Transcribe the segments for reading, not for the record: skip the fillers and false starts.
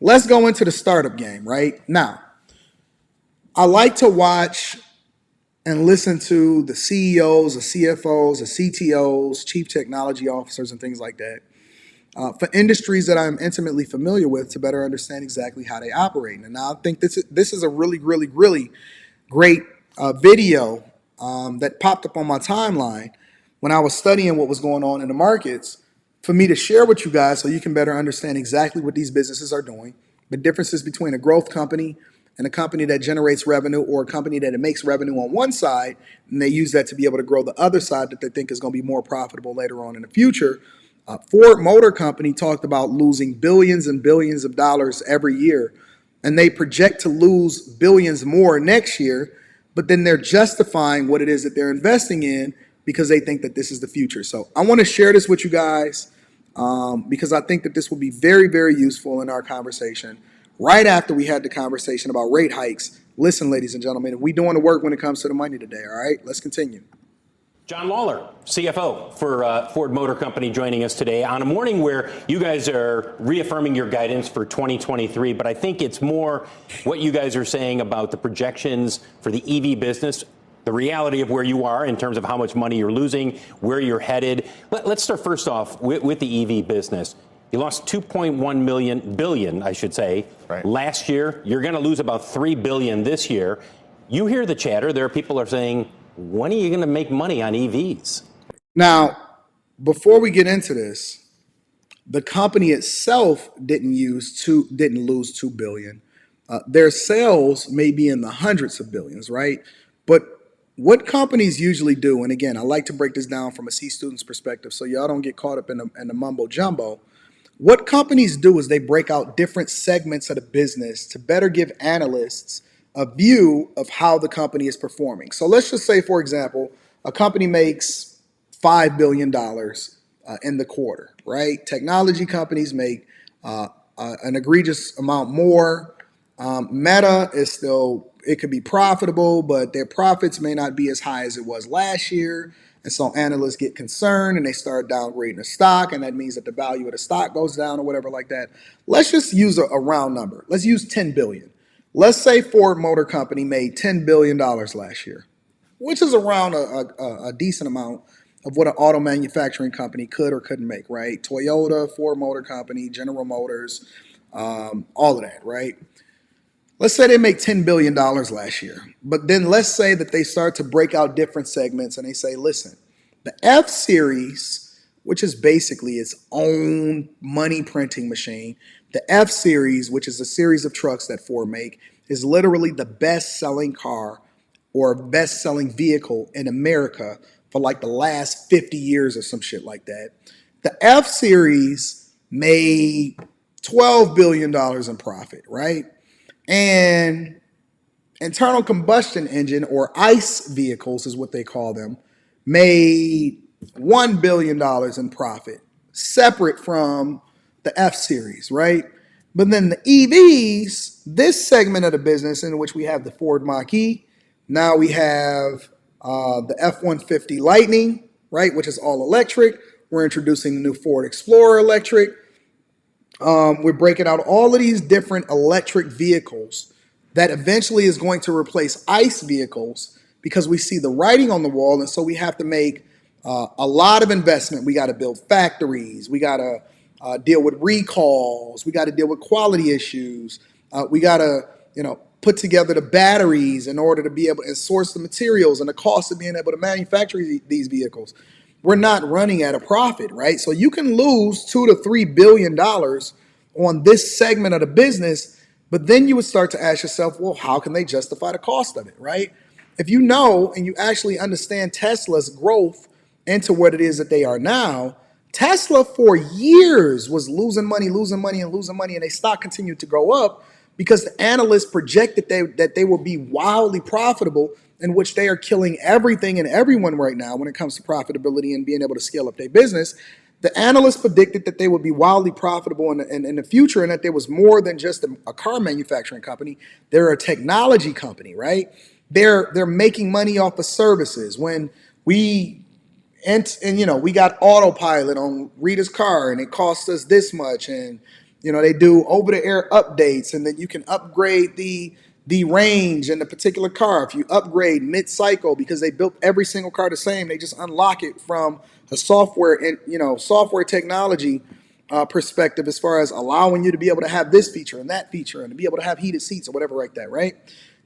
let's go into the startup game, right? Now, I like to watch and listen to the CEOs, the CFOs, the CTOs, chief technology officers, and things like that for industries that I'm intimately familiar with to better understand exactly how they operate. And now I think this is a really, really, really great video that popped up on my timeline when I was studying what was going on in the markets for me to share with you guys so you can better understand exactly what these businesses are doing, the differences between a growth company and a company that generates revenue or a company that makes revenue on one side, and they use that to be able to grow the other side that they think is going to be more profitable later on in the future. Ford Motor Company talked about losing billions and billions of dollars every year, and they project to lose billions more next year, but then they're justifying what it is that they're investing in because they think that this is the future. So I want to share this with you guys because I think that this will be very, very useful in our conversation right after we had the conversation about rate hikes. Listen, ladies and gentlemen, we doing the work when it comes to the money today, all right? Let's continue. John Lawler, CFO for Ford Motor Company, joining us today on a morning where you guys are reaffirming your guidance for 2023. But I think it's more what you guys are saying about the projections for the EV business, the reality of where you are in terms of how much money you're losing, where you're headed. Let's start first off with the EV business. You lost 2.1 billion, I should say, right, last year. You're going to lose about 3 billion this year. You hear the chatter. There are people who are saying, when are you going to make money on EVs? Now, before we get into this, the company itself didn't lose $2 billion. Their sales may be in the hundreds of billions, right? But what companies usually do, and again, I like to break this down from a C student's perspective so y'all don't get caught up in the mumbo jumbo. What companies do is they break out different segments of the business to better give analysts a view of how the company is performing. So let's just say, for example, a company makes $5 billion in the quarter, right? Technology companies make an egregious amount more. Meta is still, it could be profitable, but their profits may not be as high as it was last year. And so analysts get concerned and they start downgrading the stock, and that means that the value of the stock goes down or whatever like that. Let's just use a round number. Let's use 10 billion. Let's say Ford Motor Company made $10 billion last year, which is around a decent amount of what an auto manufacturing company could or couldn't make, right? Toyota, Ford Motor Company, General Motors, all of that, right? Let's say they make $10 billion last year, but then let's say that they start to break out different segments and they say, listen, the F series, which is basically its own money printing machine, the F series, which is a series of trucks that Ford make, is literally the best selling car or best selling vehicle in America for like the last 50 years or some shit like that. The F series made $12 billion in profit, right? And internal combustion engine or ICE vehicles is what they call them, made $1 billion in profit, separate from the F series, right? But then the EVs, this segment of the business in which we have the Ford Mach-E, now we have the F-150 Lightning, right, which is all electric. We're introducing the new Ford Explorer electric. We're breaking out all of these different electric vehicles that eventually is going to replace ICE vehicles because we see the writing on the wall, and so we have to make a lot of investment. We got to build factories. We got to deal with recalls. We got to deal with quality issues. We got to, put together the batteries in order to be able to source the materials and the cost of being able to manufacture these vehicles. We're not running at a profit, right? So you can lose $2 to $3 billion on this segment of the business, but then you would start to ask yourself, well, how can they justify the cost of it, right? If you know and you actually understand Tesla's growth into what it is that they are now, Tesla for years was losing money, and their stock continued to go up because the analysts projected that they will be wildly profitable, in which they are killing everything and everyone right now when it comes to profitability and being able to scale up their business. The analysts predicted that they would be wildly profitable in the future, and that there was more than just a car manufacturing company. They're a technology company, right? They're making money off of services. When we we got autopilot on Rita's car and it cost us this much, and They do over-the-air updates, and then you can upgrade the range in the particular car. If you upgrade mid-cycle, because they built every single car the same, they just unlock it from a software and software technology perspective, as far as allowing you to be able to have this feature and that feature and to be able to have heated seats or whatever like that, right?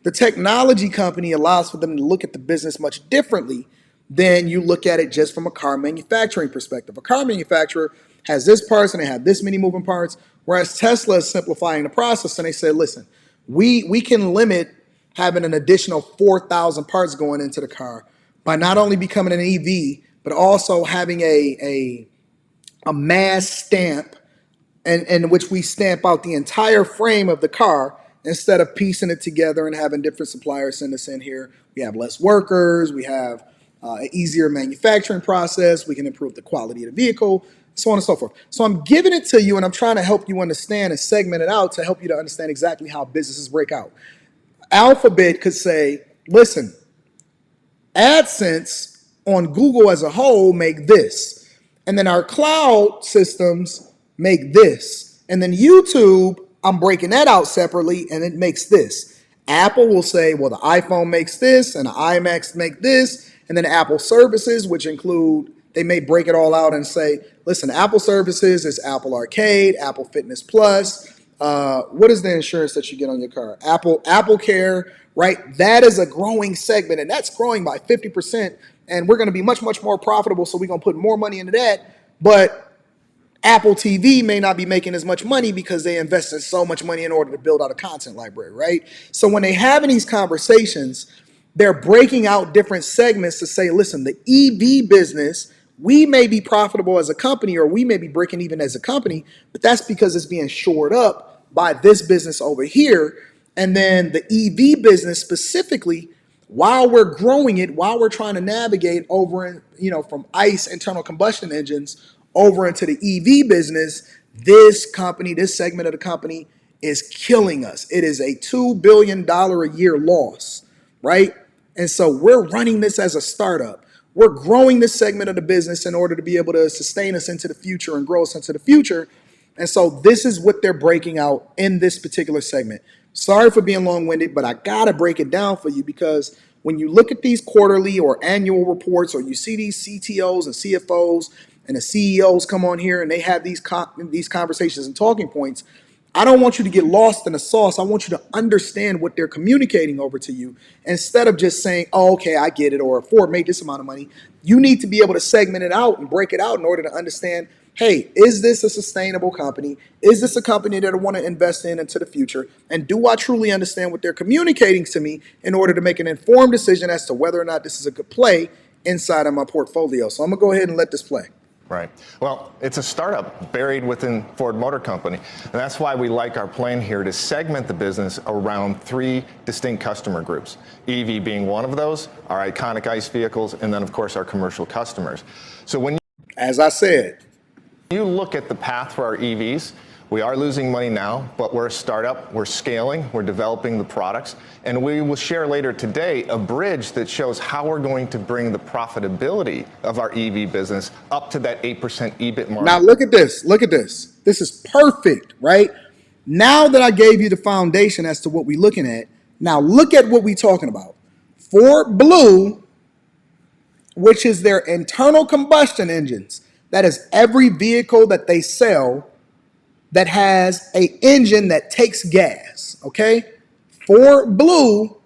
The technology company allows for them to look at the business much differently than you look at it just from a car manufacturing perspective. A car manufacturer has this parts and they have this many moving parts, whereas Tesla is simplifying the process and they said, listen, we can limit having an additional 4,000 parts going into the car by not only becoming an EV, but also having a mass stamp in which we stamp out the entire frame of the car instead of piecing it together and having different suppliers send us in here. We have less workers. We have an easier manufacturing process. We can improve the quality of the vehicle, so on and so forth. So I'm giving it to you, and I'm trying to help you understand and segment it out to help you to understand exactly how businesses break out. Alphabet could say, listen, AdSense on Google as a whole make this. And then our cloud systems make this. And then YouTube, I'm breaking that out separately and it makes this. Apple will say, well, the iPhone makes this and the iMac make this. And then Apple services, which include, they may break it all out and say, listen, Apple services is Apple Arcade, Apple Fitness Plus. What is the insurance that you get on your car? Apple Care, right? That is a growing segment, and that's growing by 50%. And we're going to be much, much more profitable, so we're going to put more money into that. But Apple TV may not be making as much money because they invested so much money in order to build out a content library, right? So when they having these conversations, they're breaking out different segments to say, listen, the EV business, we may be profitable as a company or we may be breaking even as a company, but that's because it's being shored up by this business over here. And then the EV business specifically, while we're growing it, while we're trying to navigate over in, from ICE internal combustion engines over into the EV business, this company, this segment of the company is killing us. It is a $2 billion a year loss, right? And so we're running this as a startup. We're growing this segment of the business in order to be able to sustain us into the future and grow us into the future. And so this is what they're breaking out in this particular segment. Sorry for being long-winded, but I got to break it down for you because when you look at these quarterly or annual reports or you see these CTOs and CFOs and the CEOs come on here and they have these conversations and talking points, I don't want you to get lost in the sauce. I want you to understand what they're communicating over to you instead of just saying, oh, okay, I get it, or Ford made this amount of money. You need to be able to segment it out and break it out in order to understand, hey, is this a sustainable company? Is this a company that I want to invest in into the future? And do I truly understand what they're communicating to me in order to make an informed decision as to whether or not this is a good play inside of my portfolio? So I'm going to go ahead and let this play. Right. Well, it's a startup buried within Ford Motor Company. And that's why we like our plan here to segment the business around three distinct customer groups. EV being one of those, our iconic ICE vehicles, and then, of course, our commercial customers. So when as I said, you look at the path for our EVs, we are losing money now, but we're a startup, we're scaling, we're developing the products, and we will share later today a bridge that shows how we're going to bring the profitability of our EV business up to that 8% EBIT margin. Now look at this, This is perfect, right? Now that I gave you the foundation as to what we're looking at, now look at what we're talking about. Ford Blue, which is their internal combustion engines, that is every vehicle that they sell that has an engine that takes gas, okay? Ford Blue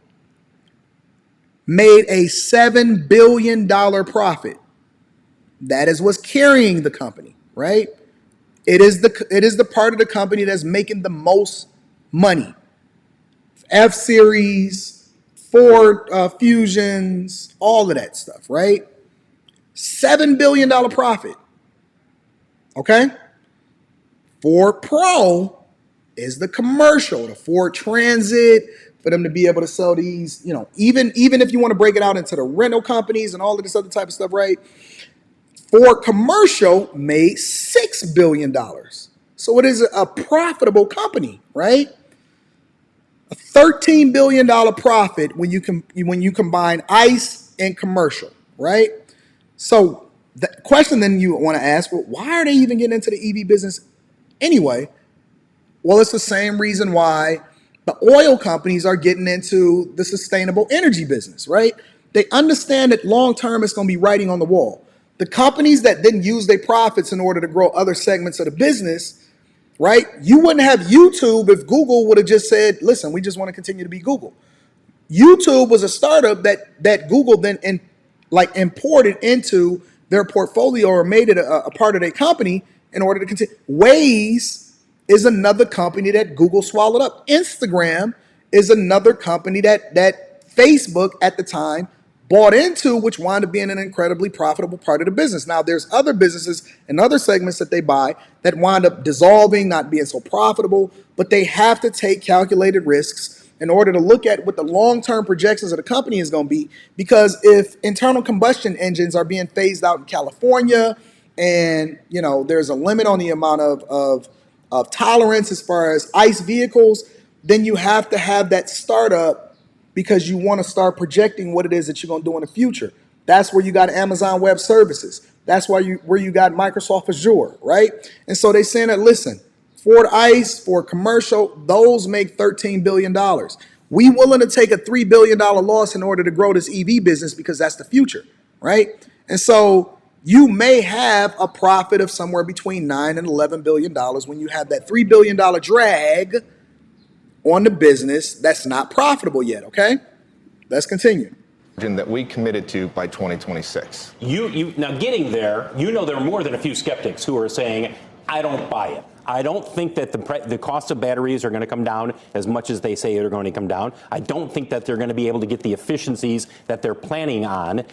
made a $7 billion profit. That is what's carrying the company, right? It is the part of the company that's making the most money. F-Series, Ford Fusions, all of that stuff, right? $7 billion profit, okay? Ford Pro is the commercial, the Ford Transit, for them to be able to sell these, even if you want to break it out into the rental companies and all of this other type of stuff, right? Ford Commercial made $6 billion. So it is a profitable company, right? A $13 billion profit when you combine ICE and commercial, right? So the question then you want to ask, well, why are they even getting into the EV business anyway? Well, it's the same reason why the oil companies are getting into the sustainable energy business, right? They understand that long term it's going to be writing on the wall. The companies that didn't use their profits in order to grow other segments of the business, right? You wouldn't have YouTube if Google would have just said, listen, we just want to continue to be Google. YouTube was a startup that Google then imported into their portfolio or made it a part of their company in order to continue. Waze is another company that Google swallowed up. Instagram is another company that Facebook at the time bought into, which wound up being an incredibly profitable part of the business. Now, there's other businesses and other segments that they buy that wind up dissolving, not being so profitable, but they have to take calculated risks in order to look at what the long-term projections of the company is going to be. Because if internal combustion engines are being phased out in California, and there's a limit on the amount of tolerance as far as ICE vehicles, then you have to have that startup because you want to start projecting what it is that you're going to do in the future. That's where you got Amazon Web Services. That's where you got Microsoft Azure, right? And so they're saying that, listen, Ford ICE, for commercial, those make $13 billion. We willing to take a $3 billion loss in order to grow this EV business because that's the future, right? And so you may have a profit of somewhere between $9 and $11 billion when you have that $3 billion drag on the business that's not profitable yet, okay? Let's continue. That we committed to by 2026. You now getting there, there are more than a few skeptics who are saying, I don't buy it. I don't think that the cost of batteries are going to come down as much as they say they're going to come down. I don't think that they're going to be able to get the efficiencies that they're planning on.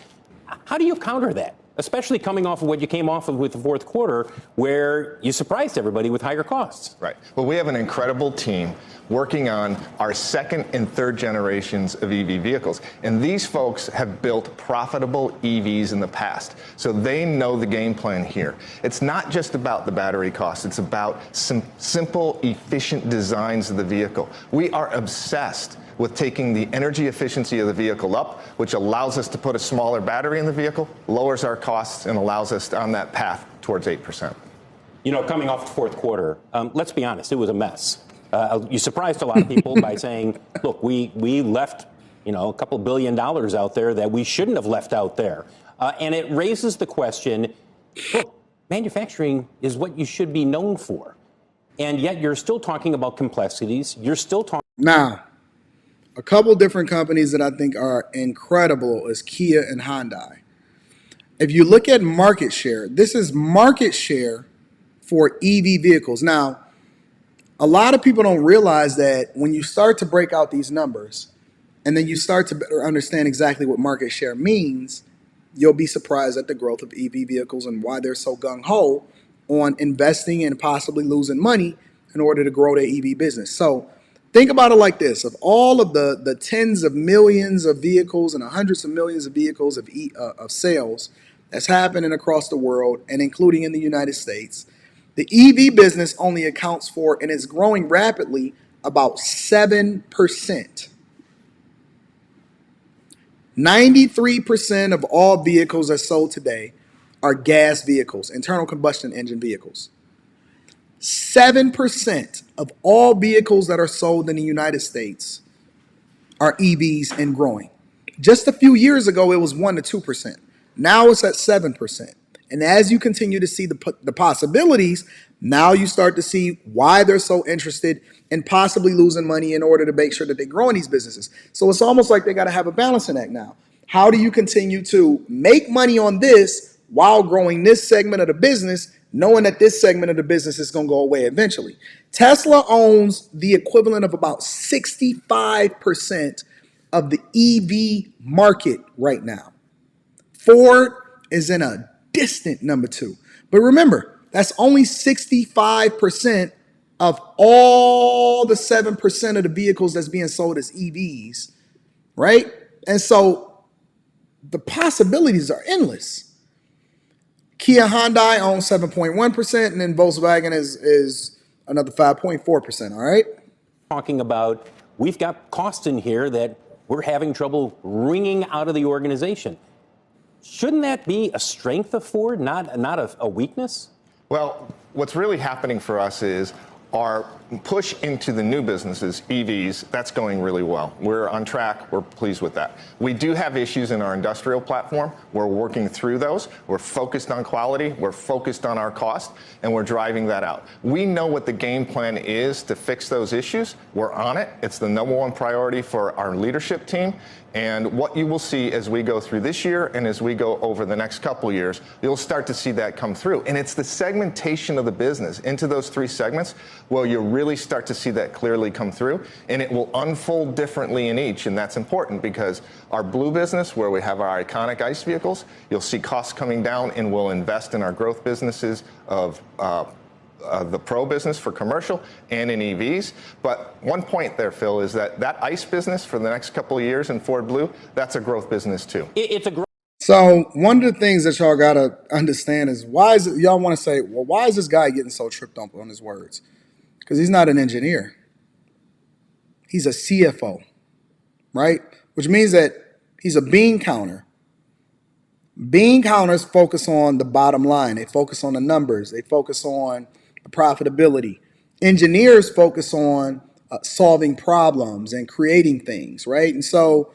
How do you counter that? Especially coming off of what you came off of with the fourth quarter, where you surprised everybody with higher costs. Right. Well, we have an incredible team working on our second and third generations of EV vehicles. And these folks have built profitable EVs in the past. So they know the game plan here. It's not just about the battery cost. It's about some simple, efficient designs of the vehicle. We are obsessed with taking the energy efficiency of the vehicle up, which allows us to put a smaller battery in the vehicle, lowers our costs, and allows us on that path towards 8%. Coming off the fourth quarter, let's be honest, it was a mess. You surprised a lot of people by saying, look, we left, a couple $1 billion out there that we shouldn't have left out there. And it raises the question, look, manufacturing is what you should be known for. And yet you're still talking about complexities. You're still talking. Now, a couple different companies that I think are incredible is Kia and Hyundai. If you look at market share, this is market share for EV vehicles. Now, a lot of people don't realize that when you start to break out these numbers and then you start to better understand exactly what market share means, you'll be surprised at the growth of EV vehicles and why they're so gung-ho on investing and possibly losing money in order to grow their EV business. So think about it like this. Of all of the tens of millions of vehicles and hundreds of millions of vehicles of sales that's happening across the world and including in the United States, the EV business only accounts for, and is growing rapidly, about 7%. 93% of all vehicles that sold today are gas vehicles, internal combustion engine vehicles. 7% of all vehicles that are sold in the United States are EVs and growing. Just a few years ago, it was 1% to 2%. Now it's at 7%. And as you continue to see the possibilities, now you start to see why they're so interested in possibly losing money in order to make sure that they grow in these businesses. So it's almost like they got to have a balancing act now. How do you continue to make money on this while growing this segment of the business, knowing that this segment of the business is going to go away eventually? Tesla owns the equivalent of about 65% of the EV market right now. Ford is in a distant number 2. But remember, that's only 65% of all the 7% of the vehicles that's being sold as EVs, right? And so the possibilities are endless. Kia Hyundai owns 7.1%, and then Volkswagen is another 5.4%, all right? Talking about, we've got costs in here that we're having trouble wringing out of the organization. Shouldn't that be a strength of Ford, not a weakness? Well, what's really happening for us is our push into the new businesses, EVs, that's going really well. We're on track. We're pleased with that. We do have issues in our industrial platform. We're working through those. We're focused on quality. We're focused on our cost, and we're driving that out. We know what the game plan is to fix those issues. We're on it. It's the #1 priority for our leadership team. And what you will see as we go through this year and as we go over the next couple of years, you'll start to see that come through. And it's the segmentation of the business into those 3 segments where you'll really start to see that clearly come through. And it will unfold differently in each. And that's important because our blue business, where we have our iconic ICE vehicles, you'll see costs coming down, and we'll invest in our growth businesses of the pro business for commercial and in EVs. But one point there, Phil, is that ICE business for the next couple of years in Ford Blue, that's a growth business too. It's a growth. So one of the things that y'all got to understand is why is it, y'all want to say, well, why is this guy getting so tripped up on his words? Because he's not an engineer. He's a CFO, right? Which means that he's a bean counter. Bean counters focus on the bottom line. They focus on the numbers. They focus on the profitability. Engineers focus on solving problems and creating things, right? And so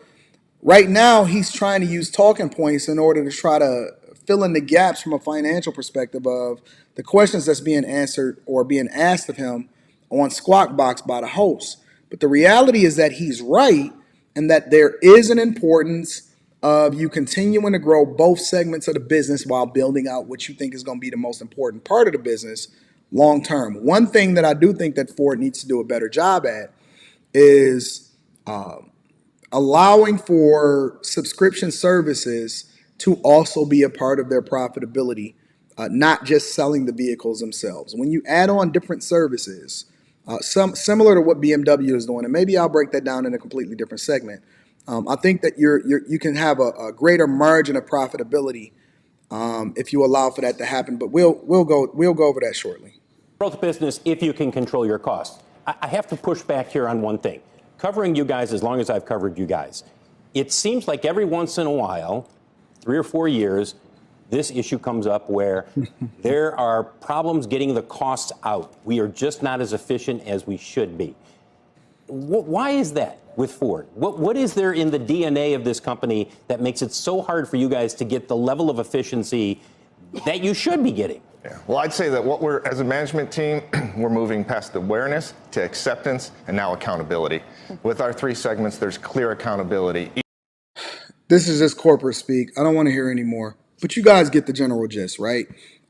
right now he's trying to use talking points in order to try to fill in the gaps from a financial perspective of the questions that's being answered or being asked of him on Squawk Box by the host. But the reality is that he's right, and that there is an importance of you continuing to grow both segments of the business while building out what you think is going to be the most important part of the business long term. One thing that I do think that Ford needs to do a better job at is allowing for subscription services to also be a part of their profitability, not just selling the vehicles themselves. When you add on different services, some similar to what BMW is doing, and maybe I'll break that down in a completely different segment. I think that you can have a greater margin of profitability if you allow for that to happen. But we'll go over that shortly. Growth business if you can control your costs. I have to push back here on one thing. Covering you guys as long as I've covered you guys, it seems like every once in a while, 3 or 4 years, this issue comes up where there are problems getting the costs out. We are just not as efficient as we should be. Why is that with Ford? What is there in the DNA of this company that makes it so hard for you guys to get the level of efficiency that you should be getting? Yeah. Well, I'd say that as a management team, we're moving past awareness to acceptance and now accountability. With our 3 segments, there's clear accountability. This is just corporate speak. I don't want to hear any more. But you guys get the general gist, right?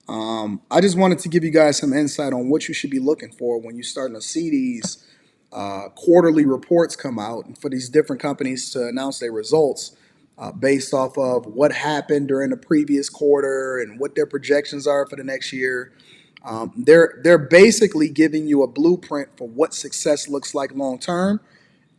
I just wanted to give you guys some insight on what you should be looking for when you're starting to see these quarterly reports come out and for these different companies to announce their results based off of what happened during the previous quarter and what their projections are for the next year. They're basically giving you a blueprint for what success looks like long term,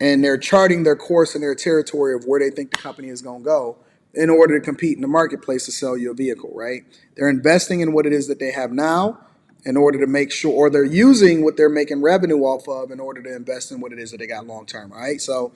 and they're charting their course and their territory of where they think the company is going to go in order to compete in the marketplace to sell you a vehicle, right? They're investing in what it is that they have now in order to make sure, or they're using what they're making revenue off of in order to invest in what it is that they got long term, all right? So